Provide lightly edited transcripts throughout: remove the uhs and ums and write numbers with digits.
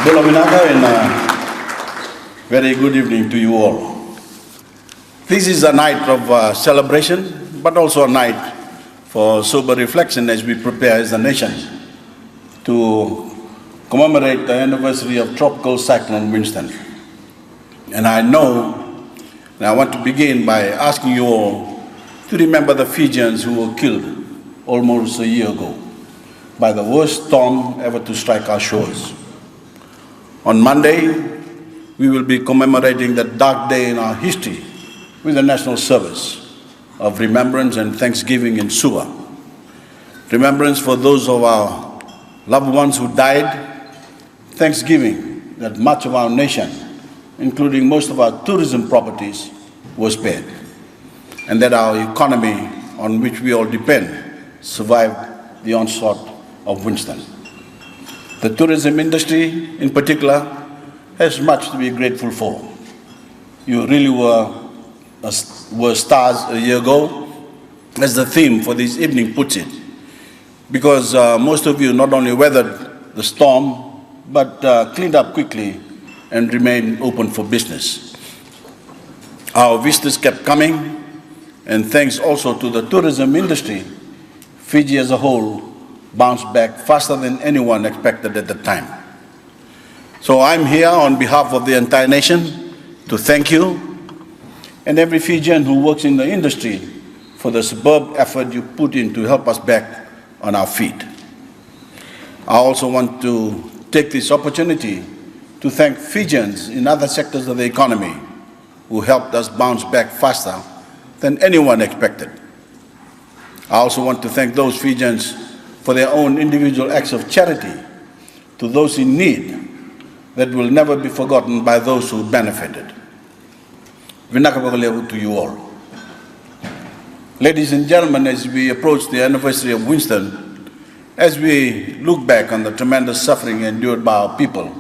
Bula Vinaka, and very good evening to you all. This is a night of celebration, but also a night for sober reflection as we prepare as a nation to commemorate the anniversary of Tropical Cyclone Winston. And I know, and I want to begin by asking you all to remember the Fijians who were killed almost a year ago by the worst storm ever to strike our shores. On Monday, we will be commemorating that dark day in our history with a national service of remembrance and thanksgiving in Suva. Remembrance for those of our loved ones who died, thanksgiving that much of our nation, including most of our tourism properties, was spared, and that our economy, on which we all depend, survived the onslaught of Winston. The tourism industry, in particular, has much to be grateful for. You really were stars a year ago, as the theme for this evening puts it, because most of you not only weathered the storm, but cleaned up quickly and remained open for business. Our visitors kept coming, and thanks also to the tourism industry, Fiji as a whole bounced back faster than anyone expected at the time. So I'm here on behalf of the entire nation to thank you and every Fijian who works in the industry for the superb effort you put in to help us back on our feet. I also want to take this opportunity to thank Fijians in other sectors of the economy who helped us bounce back faster than anyone expected. I also want to thank those Fijians for their own individual acts of charity to those in need that will never be forgotten by those who benefited. Vinaka to you all. Ladies and gentlemen, as we approach the anniversary of Winston, as we look back on the tremendous suffering endured by our people,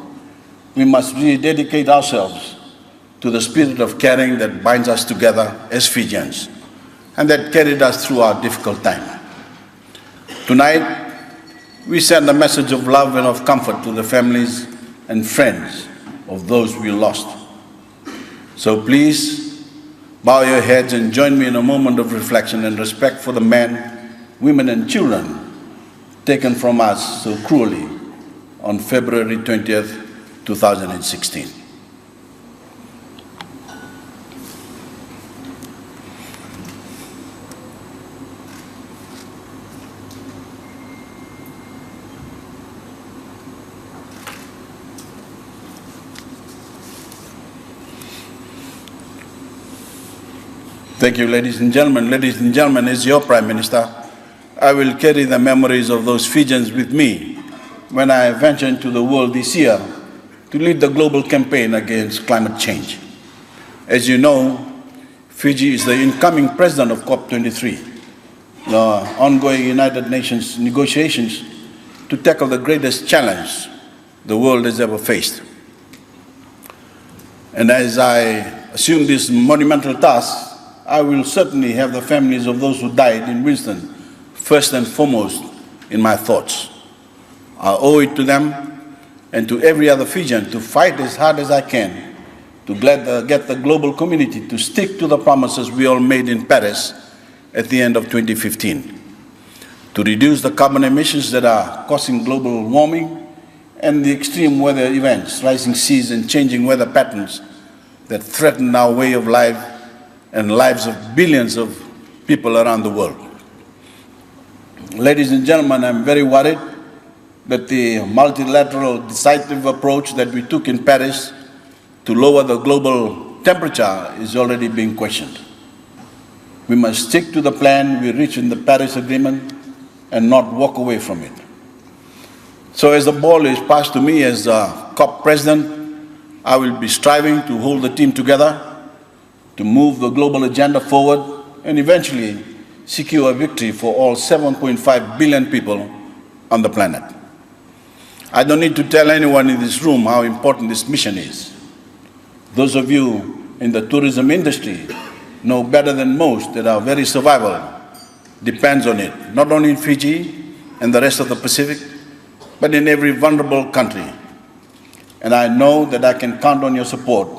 we must rededicate ourselves to the spirit of caring that binds us together as Fijians and that carried us through our difficult time. Tonight, we send a message of love and of comfort to the families and friends of those we lost. So please, bow your heads and join me in a moment of reflection and respect for the men, women, and children taken from us so cruelly on February 20th, 2016. Thank you, ladies and gentlemen. Ladies and gentlemen, as your Prime Minister, I will carry the memories of those Fijians with me when I venture into the world this year to lead the global campaign against climate change. As you know, Fiji is the incoming president of COP23, the ongoing United Nations negotiations to tackle the greatest challenge the world has ever faced. And as I assume this monumental task, I will certainly have the families of those who died in Winston first and foremost in my thoughts. I owe it to them and to every other Fijian to fight as hard as I can to get the global community to stick to the promises we all made in Paris at the end of 2015, to reduce the carbon emissions that are causing global warming and the extreme weather events, rising seas and changing weather patterns that threaten our way of life and lives of billions of people around the world. Ladies and gentlemen, I'm very worried that the multilateral decisive approach that we took in Paris to lower the global temperature is already being questioned. We must stick to the plan we reached in the Paris Agreement and not walk away from it. So as the ball is passed to me as COP President, I will be striving to hold the team together, to move the global agenda forward, and eventually secure a victory for all 7.5 billion people on the planet. I don't need to tell anyone in this room how important this mission is. Those of you in the tourism industry know better than most that our very survival depends on it, not only in Fiji and the rest of the Pacific, but in every vulnerable country. and I know that I can count on your support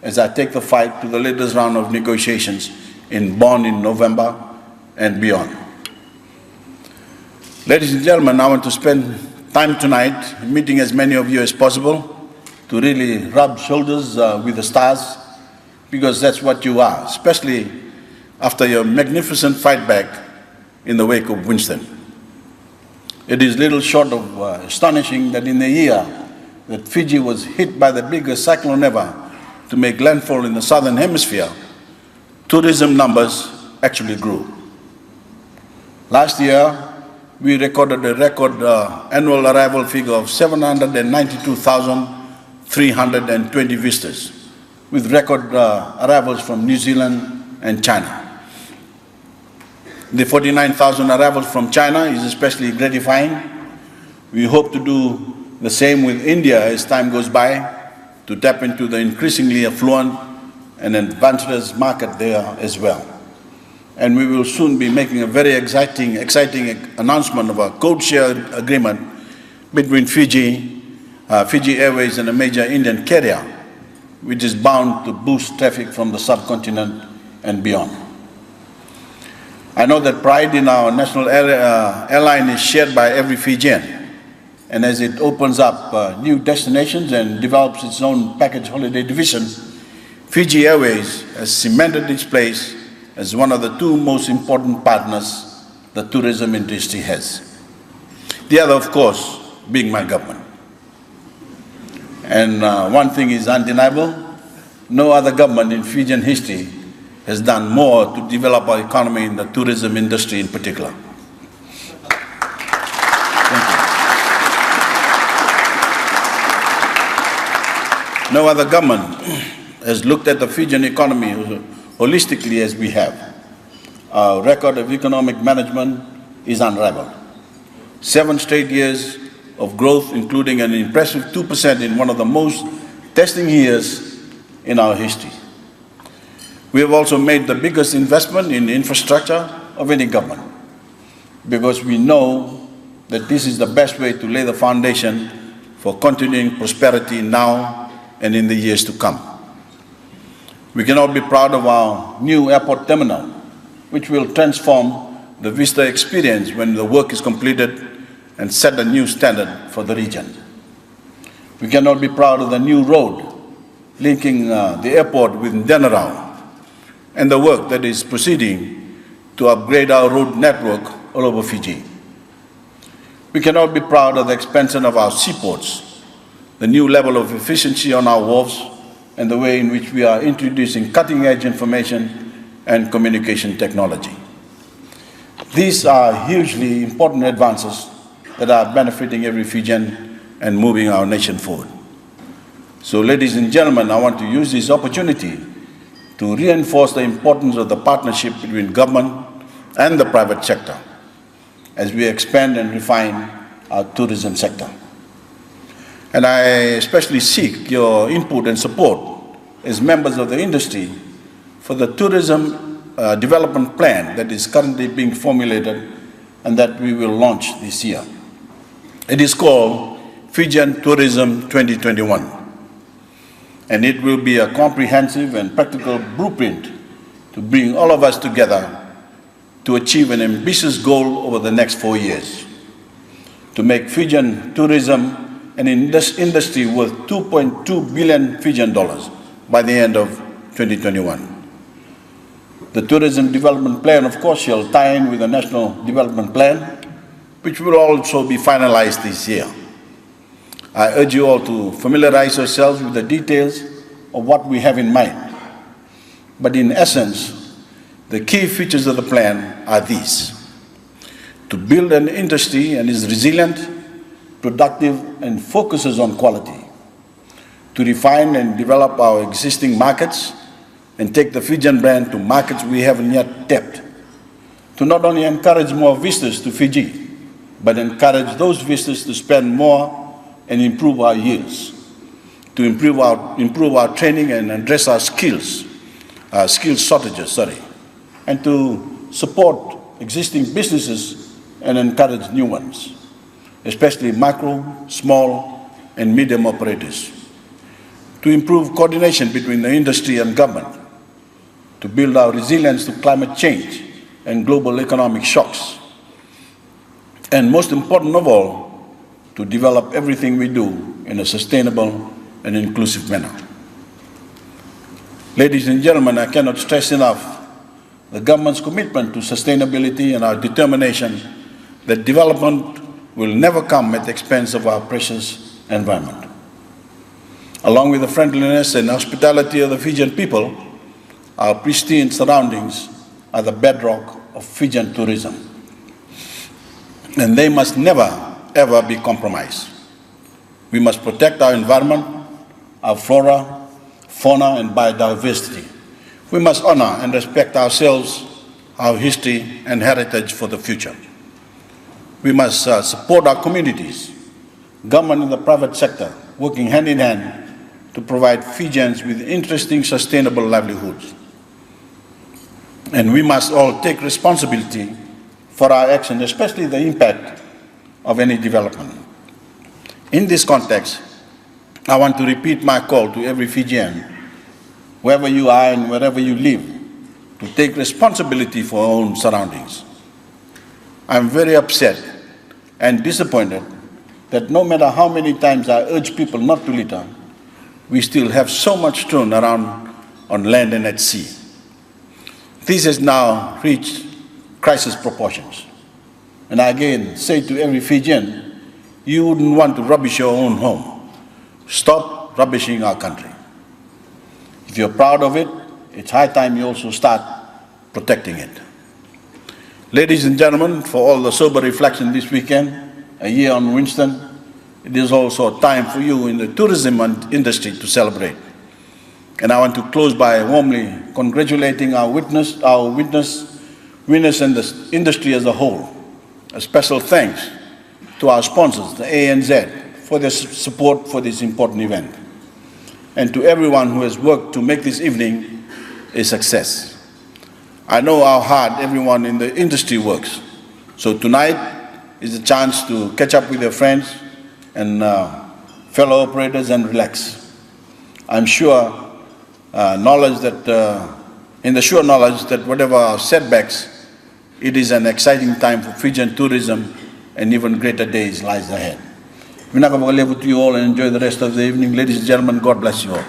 as I take the fight to the latest round of negotiations in Bonn in November and beyond. Ladies and gentlemen, I want to spend time tonight meeting as many of you as possible to really rub shoulders with the stars, because that's what you are, especially after your magnificent fight back in the wake of Winston. It is little short of astonishing that in the year that Fiji was hit by the biggest cyclone ever to make landfall in the southern hemisphere, tourism numbers actually grew. Last year, we recorded a record annual arrival figure of 792,320 visitors, with record arrivals from New Zealand and China. The 49,000 arrivals from China is especially gratifying. We hope to do the same with India as time goes by, to tap into the increasingly affluent and adventurous market there as well. And we will soon be making a very exciting announcement of a code share agreement between Fiji Airways and a major Indian carrier, which is bound to boost traffic from the subcontinent and beyond. I know that pride in our national airline is shared by every Fijian, and as it opens up new destinations and develops its own package holiday division, Fiji Airways has cemented its place as one of the two most important partners the tourism industry has. The other, of course, being my government. And one thing is undeniable: no other government in Fijian history has done more to develop our economy in the tourism industry in particular. Thank you. No other government has looked at the Fijian economy holistically as we have. Our record of economic management is unrivaled. 7 straight years of growth, including an impressive 2% in one of the most testing years in our history. We have also made the biggest investment in infrastructure of any government, because we know that this is the best way to lay the foundation for continuing prosperity now and in the years to come. We can all be proud of our new airport terminal, which will transform the visitor experience when the work is completed and set a new standard for the region. We can all be proud of the new road linking the airport with Denarau, and the work that is proceeding to upgrade our road network all over Fiji. We can all be proud of the expansion of our seaports, the new level of efficiency on our wharves, and the way in which we are introducing cutting-edge information and communication technology. These are hugely important advances that are benefiting every Fijian and moving our nation forward. So, ladies and gentlemen, I want to use this opportunity to reinforce the importance of the partnership between government and the private sector as we expand and refine our tourism sector. And I especially seek your input and support as members of the industry for the tourism development plan that is currently being formulated and that we will launch this year. It is called Fijian Tourism 2021. And it will be a comprehensive and practical blueprint to bring all of us together to achieve an ambitious goal over the next 4 years, to make Fijian tourism an industry worth 2.2 billion Fijian dollars by the end of 2021. The Tourism Development Plan, of course, shall tie in with the National Development Plan, which will also be finalized this year. I urge you all to familiarize yourselves with the details of what we have in mind. But in essence, the key features of the plan are these: to build an industry and is resilient, productive, and focuses on quality; to refine and develop our existing markets and take the Fijian brand to markets we haven't yet tapped; to not only encourage more visitors to Fiji, but encourage those visitors to spend more and improve our yields; to improve our training and address our skills shortages, and to support existing businesses and encourage new ones, especially micro, small, and medium operators. to improve coordination between the industry and government, to build our resilience to climate change and global economic shocks, and most important of all, to develop everything we do in a sustainable and inclusive manner. Ladies and gentlemen, I cannot stress enough the government's commitment to sustainability and our determination that development will never come at the expense of our precious environment. Along with the friendliness and hospitality of the Fijian people, our pristine surroundings are the bedrock of Fijian tourism, and they must never, ever be compromised. We must protect our environment, our flora, fauna, and biodiversity. We must honor and respect ourselves, our history, and heritage for the future. We must support our communities, government and the private sector, working hand in hand to provide Fijians with interesting, sustainable livelihoods. And we must all take responsibility for our action, especially the impact of any development. In this context, I want to repeat my call to every Fijian, wherever you are and wherever you live, to take responsibility for our own surroundings. I'm very upset and disappointed that no matter how many times I urge people not to litter, we still have so much thrown around on land and at sea. This has now reached crisis proportions. And I again say to every Fijian, you wouldn't want to rubbish your own home. Stop rubbishing our country. If you're proud of it, it's high time you also start protecting it. Ladies and gentlemen, for all the sober reflection this weekend, a year on Winston, it is also a time for you in the tourism industry to celebrate. And I want to close by warmly congratulating our winners and the industry as a whole. A special thanks to our sponsors, the ANZ, for their support for this important event, and to everyone who has worked to make this evening a success. I know how hard everyone in the industry works, so tonight is a chance to catch up with your friends and fellow operators and relax. I'm sure in the sure knowledge that whatever our setbacks, it is an exciting time for Fijian tourism, and even greater days lies ahead. We're not going to leave with you all and enjoy the rest of the evening. Ladies and gentlemen, God bless you all.